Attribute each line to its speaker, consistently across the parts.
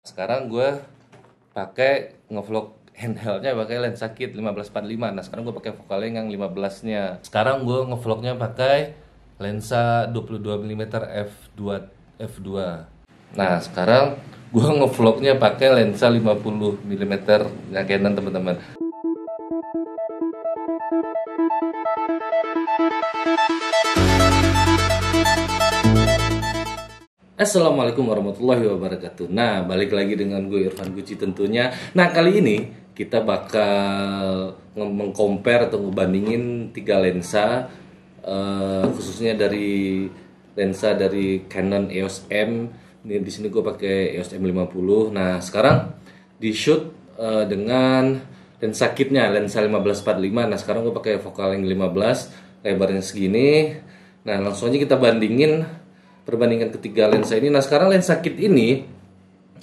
Speaker 1: Sekarang gue pakai ngevlog handheldnya pakai lensa kit 1545. Nah, sekarang gue pakai focal length yang 15-nya. Sekarang gue ngevlognya pakai lensa 22 mm f2. Nah, sekarang gue ngevlognya pakai lensa 50 mm nya Canon, teman-teman. Assalamualaikum warahmatullahi wabarakatuh. Nah, balik lagi dengan gue Irfan Guci tentunya. Nah, kali ini kita bakal mengcompare atau ngebandingin tiga lensa, khususnya dari lensa dari Canon EOS M. Ini di sini gue pakai EOS M50. Nah, sekarang di shoot dengan lensa kitnya, lensa 1545. Nah, sekarang gue pakai focal length 15, lebarnya segini. Nah, langsung aja kita perbandingan ketiga lensa ini. Nah, sekarang lensa kit ini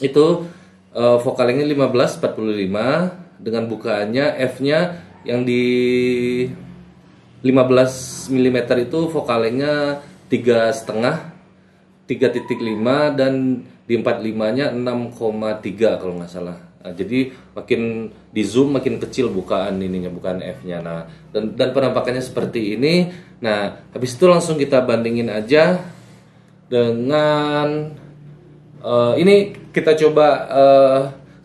Speaker 1: itu focal length-nya 15-45 dengan bukaannya f-nya yang di 15 mm itu focal length-nya 3,5 dan di 45-nya 6,3 kalau nggak salah. Nah, jadi makin di zoom makin kecil bukaan bukaan f-nya. Nah, dan penampakannya seperti ini. Nah, habis itu langsung kita bandingin aja dengan ini kita coba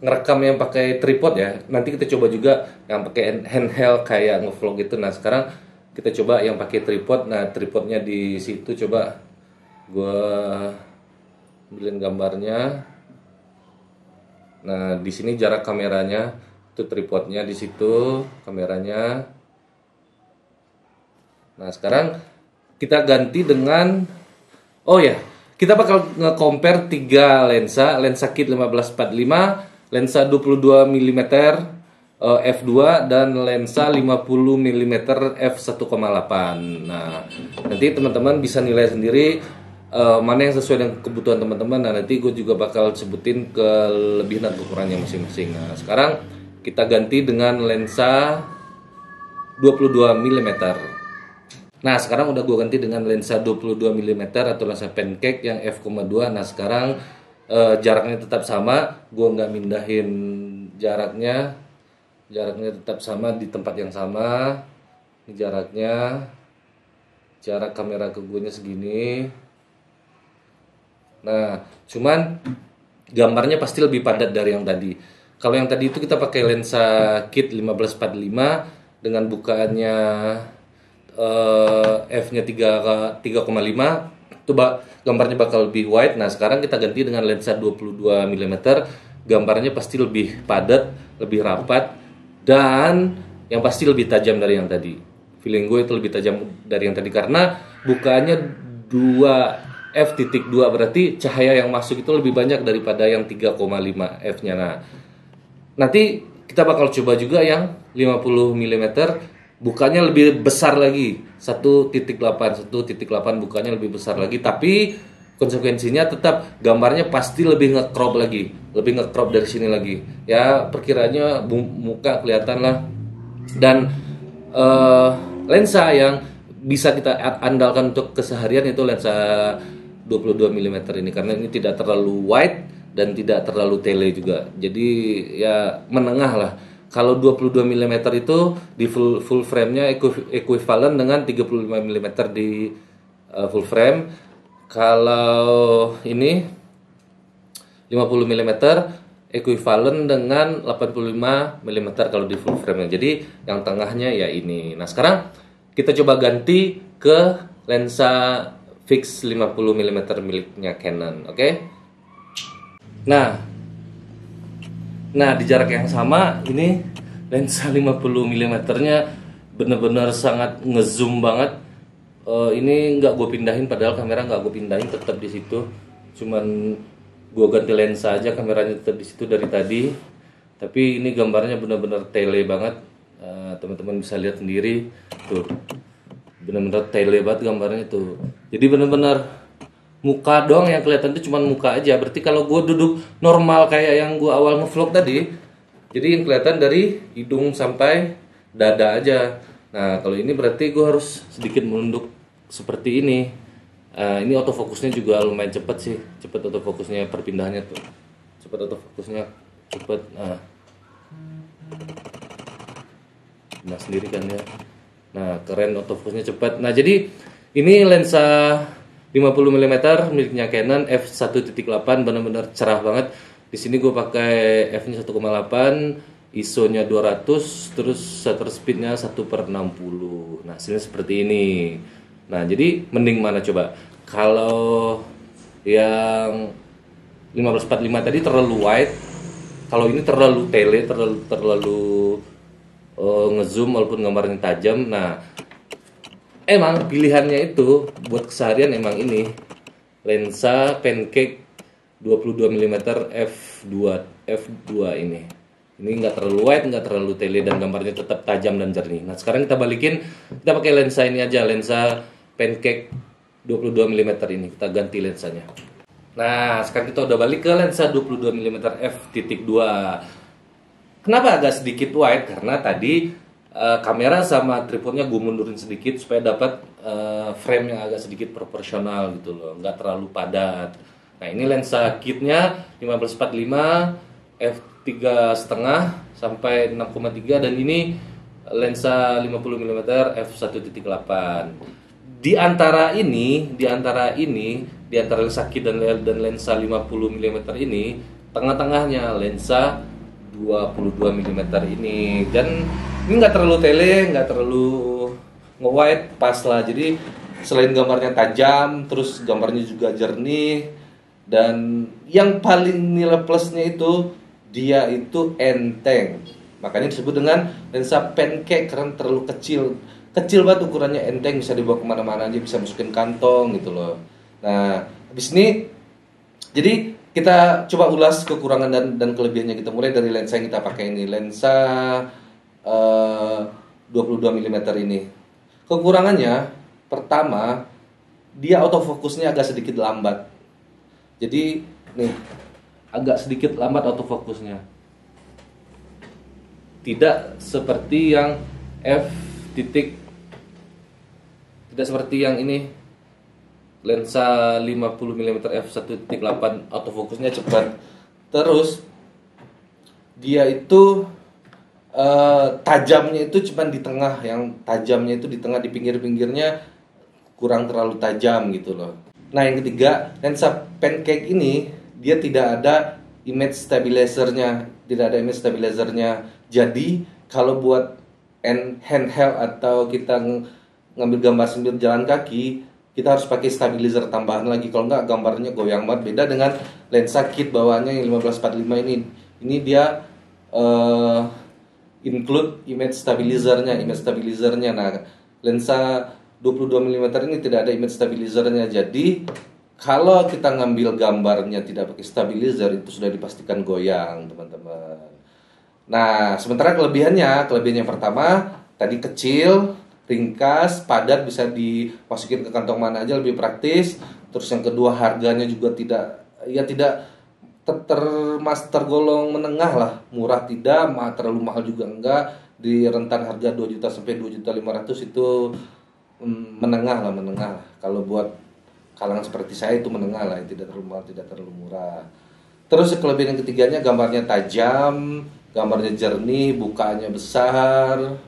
Speaker 1: ngerekam yang pakai tripod ya. Nanti kita coba juga yang pakai handheld kayak ngevlog gitu. Nah, sekarang kita coba yang pakai tripod. Nah, tripodnya di situ coba gue ambilin gambarnya. Nah, di sini jarak kameranya, itu tripodnya di situ, kameranya. Nah, sekarang kita ganti dengan kita bakal nge-compare 3 lensa kit 1545, lensa 22 mm f2 dan lensa 50 mm f1,8. Nah, nanti teman-teman bisa nilai sendiri mana yang sesuai dengan kebutuhan teman-teman. Nah, nanti gue juga bakal sebutin kelebihan dan kekurangannya masing-masing. Nah, sekarang kita ganti dengan lensa 22 mm. Nah, sekarang udah gue ganti dengan lensa 22 mm atau lensa pancake yang f2. Nah, sekarang jaraknya tetap sama. Gue nggak mindahin jaraknya. Jaraknya tetap sama di tempat yang sama. Ini jaraknya. Jarak kamera ke gue nya segini. Nah, cuman gambarnya pasti lebih padat dari yang tadi. Kalau yang tadi itu kita pakai lensa kit 1545 dengan bukaannya f-nya 3,5, itu gambarnya bakal lebih wide. Nah, sekarang kita ganti dengan lensa 22 mm, gambarnya pasti lebih padat, lebih rapat, dan yang pasti lebih tajam dari yang tadi. Feeling gue itu lebih tajam dari yang tadi karena bukaannya 2f.2, berarti cahaya yang masuk itu lebih banyak daripada yang 3,5 f-nya. Nah, nanti kita bakal coba juga yang 50 mm, bukannya lebih besar lagi, 1.8 bukannya lebih besar lagi, tapi konsekuensinya tetap gambarnya pasti lebih nge-crop dari sini lagi. Ya, perkiraannya muka kelihatan lah. Dan lensa yang bisa kita andalkan untuk keseharian itu lensa 22 mm ini, karena ini tidak terlalu wide dan tidak terlalu tele juga. Jadi ya menengah lah. Kalau 22 mm itu di full frame-nya equivalent dengan 35 mm di full frame. Kalau ini 50 mm equivalent dengan 85 mm kalau di full frame-nya. Jadi yang tengahnya ya ini. Nah, sekarang kita coba ganti ke lensa fix 50 mm miliknya Canon, oke? Nah, di jarak yang sama ini lensa 50 mm-nya bener-bener sangat ngezoom banget. Ini nggak gue pindahin, padahal kamera nggak gue pindahin, tetap di situ. Cuman gue ganti lensa aja, kameranya tetap di situ dari tadi. Tapi ini gambarnya bener-bener tele banget. Teman-teman bisa lihat sendiri tuh, bener-bener tele banget gambarnya tuh. Jadi bener-bener muka doang yang kelihatan, itu cuma muka aja. Berarti kalau gue duduk normal kayak yang gue awal ngevlog tadi, jadi yang kelihatan dari hidung sampai dada aja. Nah, kalau ini berarti gue harus sedikit menunduk seperti ini. Ini autofokusnya juga lumayan cepet sih, cepet autofokusnya, perpindahannya tuh cepet autofocusnya, cepet. Nah sendiri kan ya. Nah keren, autofocusnya cepat. Nah jadi ini lensa 50 mm miliknya Canon f1.8, benar-benar cerah banget. Di sini gue pakai f-nya 1,8, ISO-nya 200, terus shutter speed-nya 1/60. Nah hasilnya seperti ini. Nah jadi mending mana coba? Kalau yang 1545 tadi terlalu wide, kalau ini terlalu tele, terlalu ngezoom walaupun gambarnya tajam. Nah emang pilihannya itu buat keseharian emang ini lensa pancake 22 mm f2 ini nggak terlalu wide, nggak terlalu tele, dan gambarnya tetap tajam dan jernih. Nah sekarang kita balikin, kita pakai lensa ini aja, lensa pancake 22 mm ini, kita ganti lensanya. Nah sekarang kita udah balik ke lensa 22 mm f.2. Kenapa agak sedikit wide? Karena tadi kamera sama tripodnya gue mundurin sedikit supaya dapat frame yang agak sedikit proporsional gitu loh, nggak terlalu padat. Nah ini lensa kitnya 1545 f3,5 sampai 6,3, dan ini lensa 50 mm f1.8. Di antara lensa kit dan lensa 50 mm ini, tengah-tengahnya lensa 22 mm ini, dan ini nggak terlalu tele, nggak terlalu nge-wide, pas lah. Jadi selain gambarnya tajam, terus gambarnya juga jernih, dan yang paling nilai plusnya itu dia itu enteng, makanya disebut dengan lensa pancake karena terlalu kecil banget ukurannya, enteng, bisa dibawa kemana-mana aja, bisa masukin kantong gitu loh. Nah habis ini jadi kita coba ulas kekurangan dan kelebihannya. Kita mulai dari lensa yang kita pakai ini, lensa 22 mm ini. Kekurangannya pertama, dia autofokusnya agak sedikit lambat. Jadi nih, agak sedikit lambat autofokusnya. Tidak seperti yang tidak seperti yang ini, lensa 50 mm f1.8 autofokusnya cepat. Terus dia itu tajamnya itu cuma di tengah, yang tajamnya itu di tengah, di pinggir-pinggirnya kurang terlalu tajam gitu loh. Nah yang ketiga, lensa pancake ini dia tidak ada image stabilizernya, jadi kalau buat handheld atau kita ngambil gambar sambil jalan kaki, kita harus pakai stabilizer tambahan lagi, kalau nggak gambarnya goyang banget. Beda dengan lensa kit bawaannya yang 1545 ini. Ini dia include image stabilizernya. Nah, lensa 22 mm ini tidak ada image stabilizernya. Jadi kalau kita ngambil gambarnya tidak pakai stabilizer, itu sudah dipastikan goyang, teman-teman. Nah, sementara kelebihannya pertama tadi kecil, ringkas, padat, bisa dimasukin ke kantong mana aja, lebih praktis. Terus yang kedua, harganya juga tidak tergolong menengah lah, murah tidak, terlalu mahal juga enggak. Di rentan harga 2 juta sampai 2.500.000 itu menengah lah. Kalau buat kalangan seperti saya itu menengah lah, tidak terlalu mahal, tidak terlalu murah. Terus kelebihan yang ketiganya, gambarnya tajam, gambarnya jernih, bukaannya besar.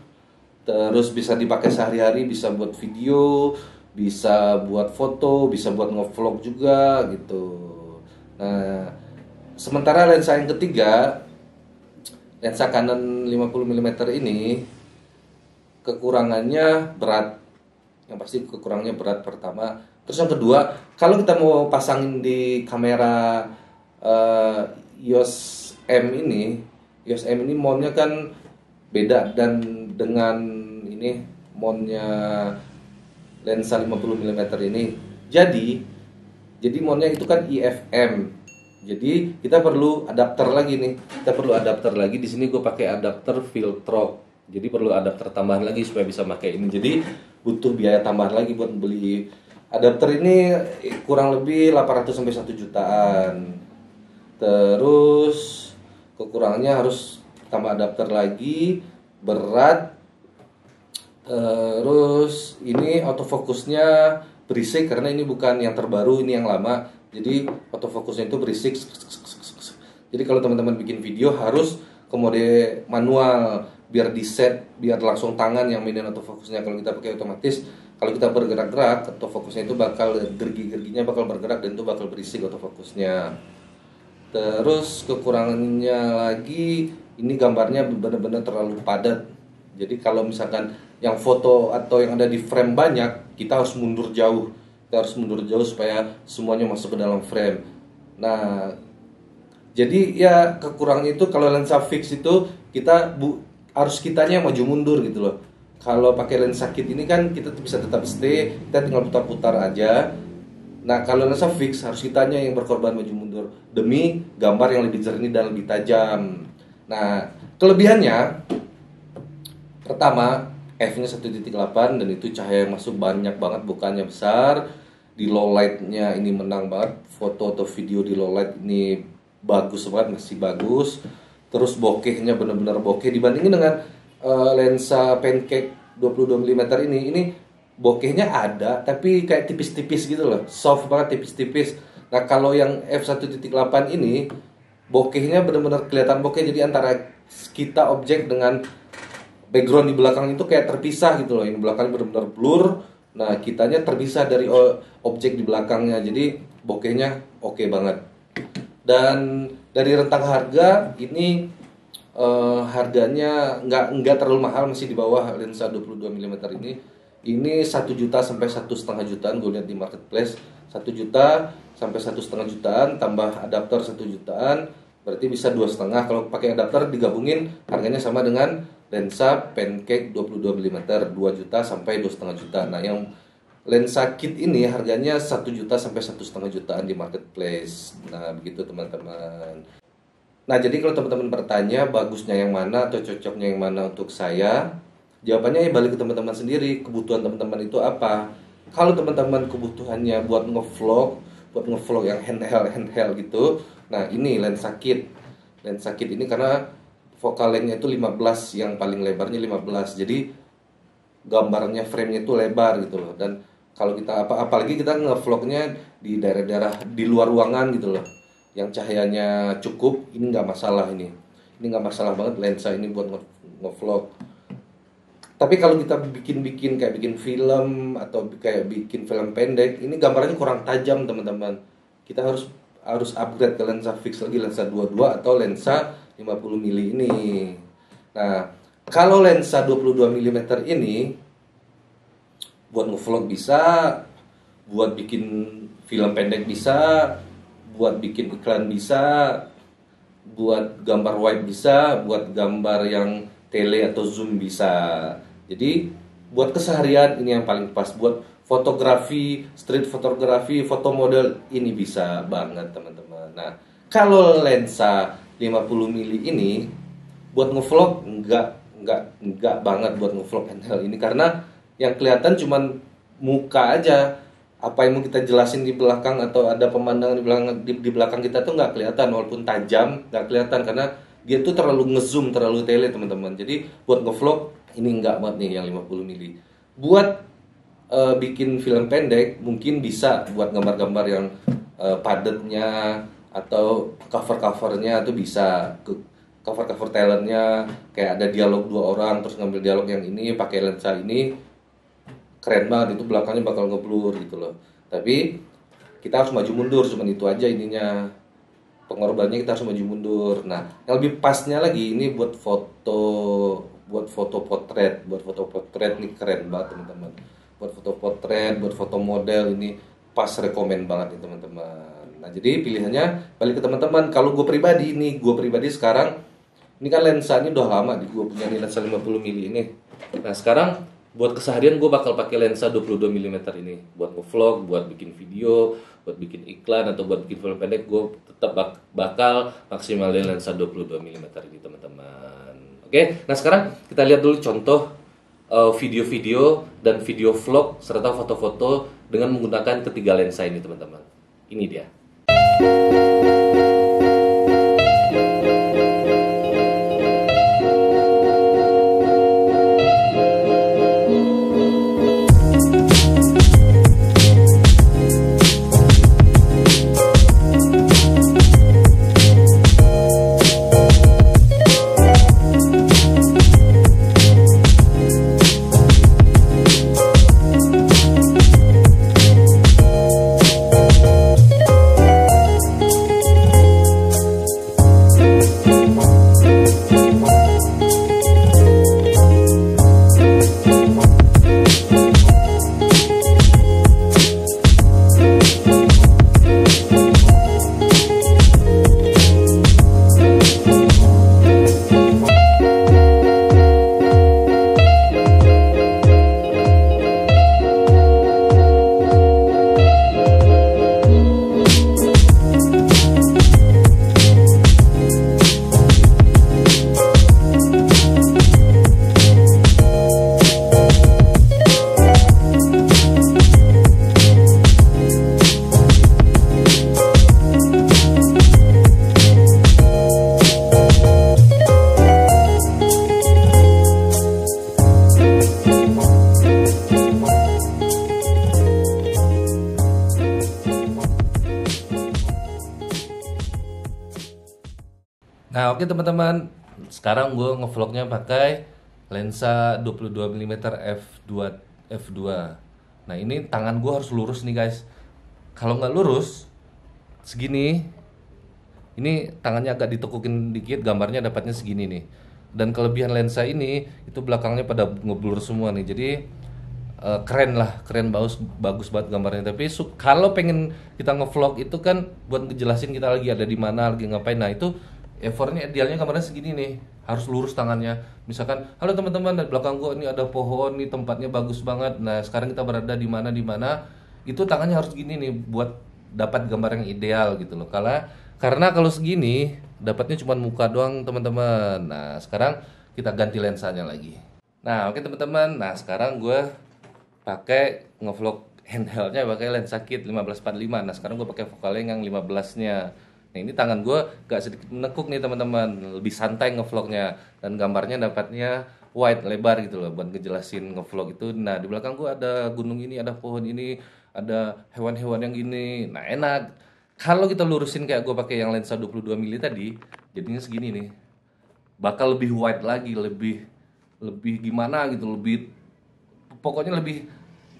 Speaker 1: Terus bisa dipakai sehari-hari, bisa buat video, bisa buat foto, bisa buat nge-vlog juga gitu. Nah, sementara lensa yang ketiga, lensa Canon 50 mm ini, kekurangannya berat. Yang pasti kekurangannya berat pertama. Terus yang kedua, kalau kita mau pasangin di kamera EOS M ini mountnya kan beda dan dengan ini mountnya lensa 50 mm ini. Jadi mountnya itu kan IFM. Jadi kita perlu adapter lagi nih. Di sini gue pakai adapter Viltrox. Jadi perlu adapter tambahan lagi supaya bisa pakai ini. Jadi butuh biaya tambahan lagi buat beli adapter ini, kurang lebih 800 sampai 1 jutaan. Terus kekurangannya harus tambah adapter lagi, berat. Terus ini autofokusnya berisik karena ini bukan yang terbaru, ini yang lama. Jadi autofokusnya itu berisik. Jadi kalau teman-teman bikin video harus ke mode manual, biar di set, biar langsung tangan yang mainin autofocusnya. Kalau kita pakai otomatis, kalau kita bergerak-gerak, autofocusnya itu bakal gergi-gerginya bakal bergerak dan itu bakal berisik autofocusnya. Terus kekurangannya lagi, ini gambarnya benar-benar terlalu padat. Jadi kalau misalkan yang foto atau yang ada di frame banyak, kita harus mundur jauh. Kita harus mundur jauh supaya semuanya masuk ke dalam frame. Nah, jadi ya kekurangannya itu kalau lensa fix itu kita harus kitanya maju mundur gitu loh. Kalau pakai lensa kit ini kan kita bisa tetap stay, kita tinggal putar-putar aja. Nah, kalau lensa fix harus kitanya yang berkorban maju mundur demi gambar yang lebih jernih dan lebih tajam. Nah, kelebihannya pertama, f-nya 1.8 dan itu cahaya yang masuk banyak banget, bukannya besar. Di low light-nya ini menang banget. Foto atau video di low light ini bagus banget, masih bagus. Terus bokehnya benar-benar bokeh dibandingin dengan lensa pancake 22 mm ini bokehnya ada tapi kayak tipis-tipis gitu loh, soft banget, tipis-tipis. Nah, kalau yang f1.8 ini bokehnya benar-benar kelihatan bokeh, jadi antara kita objek dengan background di belakang itu kayak terpisah gitu loh. Yang belakang benar-benar blur. Nah, kitanya terpisah dari objek di belakangnya. Jadi bokehnya oke banget. Dan dari rentang harga ini harganya nggak terlalu mahal, masih di bawah lensa 22 mm ini. Ini 1 juta sampai 1,5 jutaan gue lihat di marketplace. 1 juta sampai 1,5 jutaan tambah adapter 1 jutaan, berarti bisa 2,5. Kalau pakai adapter digabungin harganya sama dengan lensa pancake 22 mm, 2 juta sampai 2,5 juta. Nah, yang lensa kit ini harganya 1 juta sampai 1,5 jutaan di marketplace. Nah, begitu teman-teman. Nah, jadi kalau teman-teman bertanya bagusnya yang mana atau cocoknya yang mana untuk saya, jawabannya ya balik ke teman-teman sendiri. Kebutuhan teman-teman itu apa? Kalau teman-teman kebutuhannya buat ngevlog yang handheld gitu, nah ini lensa kit. Lensa kit ini karena focal length-nya itu 15, yang paling lebarnya 15. Jadi gambarnya frame-nya itu lebar gitu loh. Dan kalau kita apalagi kita ngevlognya di daerah-daerah di luar ruangan gitu loh, yang cahayanya cukup, ini nggak masalah ini nggak masalah banget lensa ini buat ngevlog. Tapi kalau kita bikin kayak bikin film atau kayak bikin film pendek, ini gambarnya kurang tajam teman-teman. Kita harus upgrade ke lensa fix lagi, lensa 22 atau lensa 50 mm ini. Nah, kalau lensa 22 mm ini buat ngevlog bisa, buat bikin film pendek bisa, buat bikin iklan bisa, buat gambar wide bisa, buat gambar yang tele atau zoom bisa. Jadi buat keseharian ini yang paling pas. Buat fotografi, street fotografi, foto model ini bisa banget teman-teman. Nah, kalau lensa 50 mm ini buat ngevlog enggak banget buat ngevlog handheld ini, karena yang kelihatan cuman muka aja. Apa yang mau kita jelasin di belakang atau ada pemandangan di belakang kita tuh nggak kelihatan, walaupun tajam nggak kelihatan karena dia tuh terlalu ngezoom, terlalu tele teman-teman. Jadi buat ngevlog ini nggak banget nih yang 50 mm. Buat bikin film pendek mungkin bisa buat gambar-gambar yang padatnya atau cover-covernya tuh bisa. Cover talentnya kayak ada dialog 2 orang terus ngambil dialog yang ini pakai lensa ini, keren banget, itu belakangnya bakal ngeblur gitu loh. Tapi kita harus maju mundur, cuman itu aja ininya. Pengorbanannya kita harus maju mundur. Nah, yang lebih pasnya lagi ini buat foto potret. Buat foto potret nih keren banget teman-teman. Buat foto potret, buat foto model ini pas, rekomen banget nih teman-teman. Nah, jadi pilihannya balik ke teman-teman. Kalau gue pribadi sekarang ini kan lensa ini udah lama gue punya lensa 50 mm ini. Nah, sekarang buat keseharian gue bakal pakai lensa 22 mm ini. Buat nge-vlog, buat bikin video, buat bikin iklan atau buat bikin film pendek, gue tetap bakal maksimalin lensa 22 mm ini teman-teman. Oke, nah sekarang kita lihat dulu contoh video-video dan video vlog serta foto-foto dengan menggunakan ketiga lensa ini teman-teman. Ini dia. Nah, oke teman-teman. Sekarang gue ngevlognya pakai lensa 22 mm f2. Nah, ini tangan gue harus lurus nih, guys. Kalau nggak lurus segini, ini tangannya agak ditekukin dikit, gambarnya dapatnya segini nih. Dan kelebihan lensa ini itu belakangnya pada ngeblur semua nih. Jadi keren lah, keren, bagus banget gambarnya. Tapi kalau pengen kita ngevlog itu kan buat ngejelasin kita lagi ada di mana, lagi ngapain. Nah, itu effortnya idealnya gambarnya segini nih, harus lurus tangannya. Misalkan, halo teman-teman, di belakang gua ini ada pohon nih, tempatnya bagus banget. Nah, sekarang kita berada di mana, itu tangannya harus gini nih buat dapat gambar yang ideal gitu loh. Karena kalau segini dapatnya cuma muka doang teman-teman. Nah, sekarang kita ganti lensanya lagi. Nah, oke teman-teman. Nah, sekarang gue pakai ngevlog handheldnya pakai lensa kit 1545. Nah, sekarang gue pakai fokalnya yang 15-nya. Nah, ini tangan gue gak sedikit menekuk nih teman-teman, lebih santai ngevlognya, dan gambarnya dapatnya wide, lebar gitu loh buat ngejelasin ngevlog itu. Nah, di belakang gue ada gunung ini, ada pohon ini, ada hewan-hewan yang ini. Nah, enak. Kalau kita lurusin kayak gue pakai yang lensa 22 mili tadi, jadinya segini nih. Bakal lebih wide lagi, lebih gimana gitu, pokoknya lebih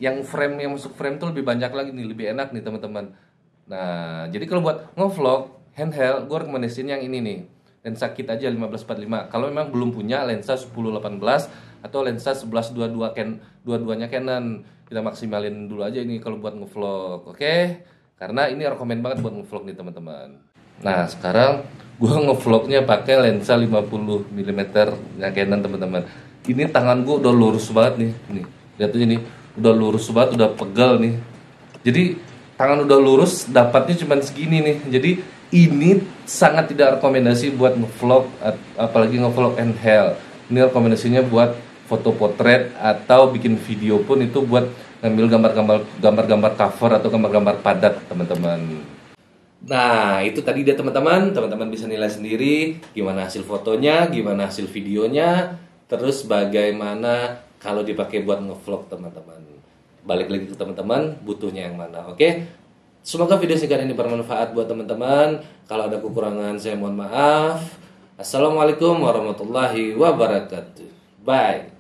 Speaker 1: yang masuk frame tuh lebih banyak lagi nih, lebih enak nih teman-teman. Nah, jadi kalau buat ngevlog handheld, gue rekomendasiin yang ini nih, lensa kit aja 1545. Kalau memang belum punya lensa 10-18 atau lensa 11-22 dua-duanya Canon, kita maksimalin dulu aja ini kalau buat ngevlog, oke? Karena ini rekomend banget buat ngevlog nih teman-teman. Nah, sekarang gue ngevlognya pakai lensa 50 mm nya Canon teman-teman. Ini tangan gue udah lurus banget nih, lihat aja nih, udah lurus banget, udah pegal nih. Jadi tangan udah lurus, dapatnya cuma segini nih. Jadi ini sangat tidak rekomendasi buat ngevlog, apalagi ngevlog handheld. Ini rekomendasinya buat foto potret atau bikin video pun itu buat ngambil gambar-gambar cover atau gambar-gambar padat teman-teman. Nah, itu tadi dia teman-teman bisa nilai sendiri gimana hasil fotonya, gimana hasil videonya, terus bagaimana kalau dipakai buat ngevlog teman-teman. Balik lagi ke teman-teman, butuhnya yang mana, oke? Semoga video singkat ini bermanfaat buat teman-teman. Kalau ada kekurangan saya mohon maaf. Assalamualaikum warahmatullahi wabarakatuh. Bye.